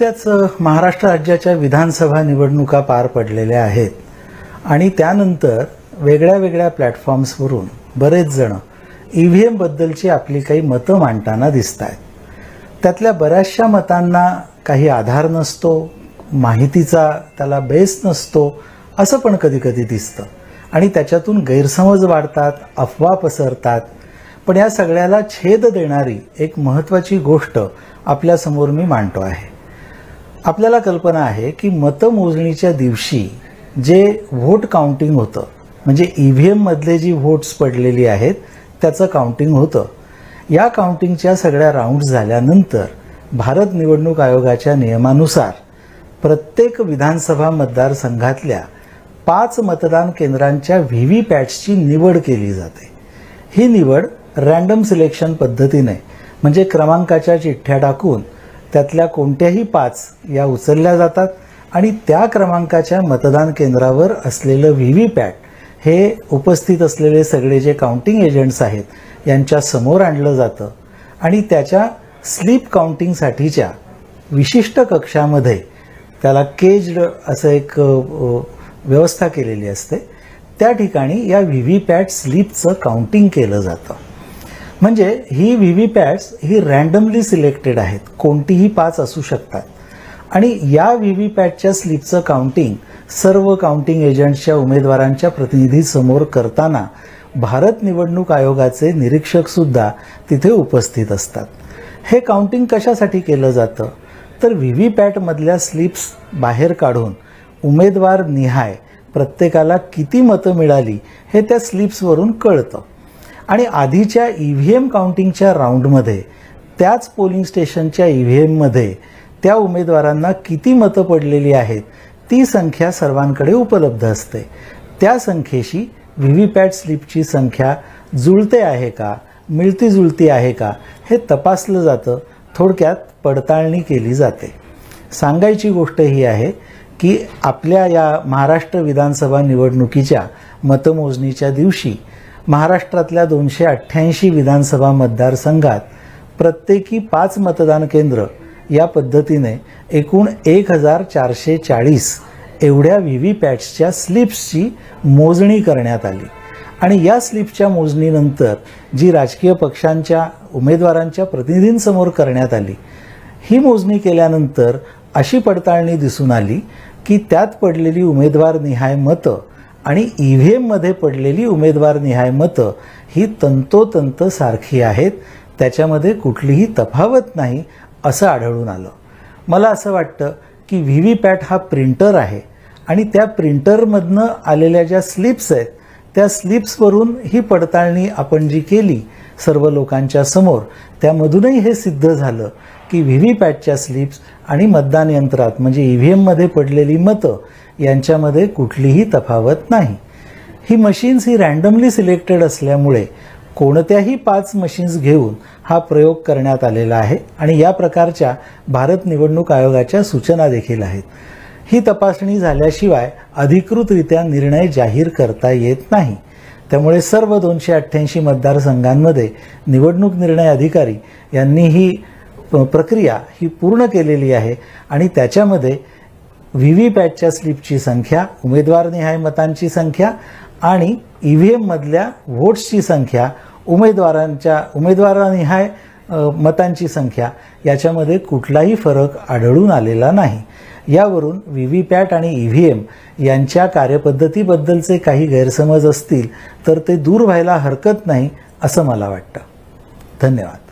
नुकत्याच महाराष्ट्र राज्याच्या विधानसभा निवडणुका पार पडलेल्या आहेत आणि त्यानंतर वेगळ्या वेगळ्या प्लॅटफॉर्म्सवरून बरेच जण ईव्हीएम बद्दलची आपली काही मतं मांडताना दिसतात। त्यातल्या बऱ्याचशा मतांना काही आधार नसतो, माहितीचा त्याला बेस नसतो असं पण कधी-कधी दिसतं आणि त्याच्यातून गैरसमज वाढतात, अफवा पसरतात। पण या सगळ्याला छेद देणारी एक महत्त्वाची गोष्ट आपल्या समोर मी मांडतो आहे। आपल्याला कल्पना आहे की मतमोजणीच्या दिवशी जे व्होट काउंटिंग होतं, म्हणजे ईव्हीएम मधले जी व्होट्स पडलेली आहेत त्याचं काउंटिंग होतं। या काउंटिंगच्या सगळ्या राउंड्स झाल्यानंतर भारत निवडणूक आयोगाच्या नियमानुसार प्रत्येक विधानसभा मतदारसंघातल्या 5 मतदान केंद्रांच्या व्हीव्हीपॅट्सची निवड केली जाते। ही निवड रँडम सिलेक्शन पद्धतीने, म्हणजे क्रमांकाच्या चिठ्ठ्या टाकून त्यातल्या कोणत्याही 5 या उचलल्या जातात आणि त्या क्रमांकाच्या मतदान केंद्रावर असलेलं व्हीव्हीपॅट हे उपस्थित असलेले सगळे जे काउंटिंग एजंट्स आहेत यांच्या समोर आणलं जातं आणि त्याच्या स्लिप काउंटिंगसाठीच्या विशिष्ट कक्षामध्ये त्याला केज्ड असं एक व्यवस्था केलेली असते। त्या ठिकाणी या व्हीव्हीपॅट स्लिपचं काउंटिंग केलं जातं। म्हणजे ही व्हीव्हीपॅट्स ही रँडमली सिलेक्टेड आहेत, कोणतीही 5 असू शकतात आणि या व्हीव्हीपॅटच्या स्लिपचं काउंटिंग सर्व काउंटिंग एजंट्सच्या उमेदवारांच्या प्रतिनिधीसमोर करताना भारत निवडणूक आयोगाचे निरीक्षक सुद्धा तिथे उपस्थित असतात। हे काउंटिंग कशासाठी केलं जातं तर व्हीव्हीपॅटमधल्या स्लिप्स बाहेर काढून उमेदवार निहाय प्रत्येकाला किती मतं मिळाली हे त्या स्लिप्सवरून कळतं आणि आधीच्या ईव्हीएम काउंटिंगच्या राऊंडमध्ये त्याच पोलिंग स्टेशनच्या ईव्हीएममध्ये त्या उमेदवारांना किती मतं पडलेली आहेत ती संख्या सर्वांकडे उपलब्ध असते। त्या संख्येशी व्हीव्हीपॅट स्लिपची संख्या जुळते आहे का, मिळती जुळती आहे का हे तपासलं जातं। थोडक्यात पडताळणी केली जाते। सांगायची गोष्ट ही आहे की आपल्या या महाराष्ट्र विधानसभा निवडणुकीच्या मतमोजणीच्या दिवशी महाराष्ट्रातल्या 288 विधानसभा मतदारसंघात प्रत्येकी 5 मतदान केंद्र या पद्धतीने एकूण 1440 एवढ्या व्हीव्हीपॅट्सच्या स्लिप्सची मोजणी करण्यात आली आणि या स्लिपच्या मोजणीनंतर जी राजकीय पक्षांच्या उमेदवारांच्या प्रतिनिधींसमोर करण्यात आली, ही मोजणी केल्यानंतर अशी पडताळणी दिसून आली की त्यात पडलेली उमेदवार निहाय मतं आणि ईव्हीएममध्ये पडलेली उमेदवार निहाय मतं ही तंतोतंत सारखी आहेत, त्याच्यामध्ये कुठलीही तफावत नाही असं आढळून आलं। मला असं वाटतं की व्हीव्हीपॅट हा प्रिंटर आहे आणि त्या प्रिंटरमधनं आलेल्या ज्या स्लिप्स आहेत त्या स्लिप्सवरून ही पडताळणी आपण जी केली सर्व लोकांच्या समोर, त्यामधूनही हे सिद्ध झालं की व्हीव्हीपॅटच्या स्लिप्स आणि मतदान यंत्रात म्हणजे ईव्हीएममध्ये पडलेली मतं यांच्यामध्ये कुठलीही तफावत नाही। ही मशीन्स ही रँडमली सिलेक्टेड असल्यामुळे कोणत्याही 5 मशीन्स घेऊन हा प्रयोग करण्यात आलेला आहे आणि या प्रकारच्या भारत निवडणूक आयोगाच्या सूचना देखील आहेत। ही तपासणी झाल्याशिवाय अधिकृतरित्या निर्णय जाहीर करता येत नाही। त्यामुळे सर्व 288 मतदारसंघांमध्ये निवडणूक निर्णय अधिकारी यांनी ही प्रक्रिया ही पूर्ण केलेली आहे आणि त्याच्यामध्ये व्हीव्हीपॅटच्या स्लिपची संख्या, उमेदवारनिहाय मतांची संख्या आणि ईव्हीएम मधल्या व्होट्सची संख्या, उमेदवारानिहाय मतांची संख्या याच्यामध्ये कुठलाही फरक आढळून आलेला नाही। यावरून व्हीव्हीपॅट आणि ईव्हीएम यांच्या कार्यपद्धतीबद्दलचे काही गैरसमज असतील तर ते दूर व्हायला हरकत नाही असं मला वाटतं। धन्यवाद।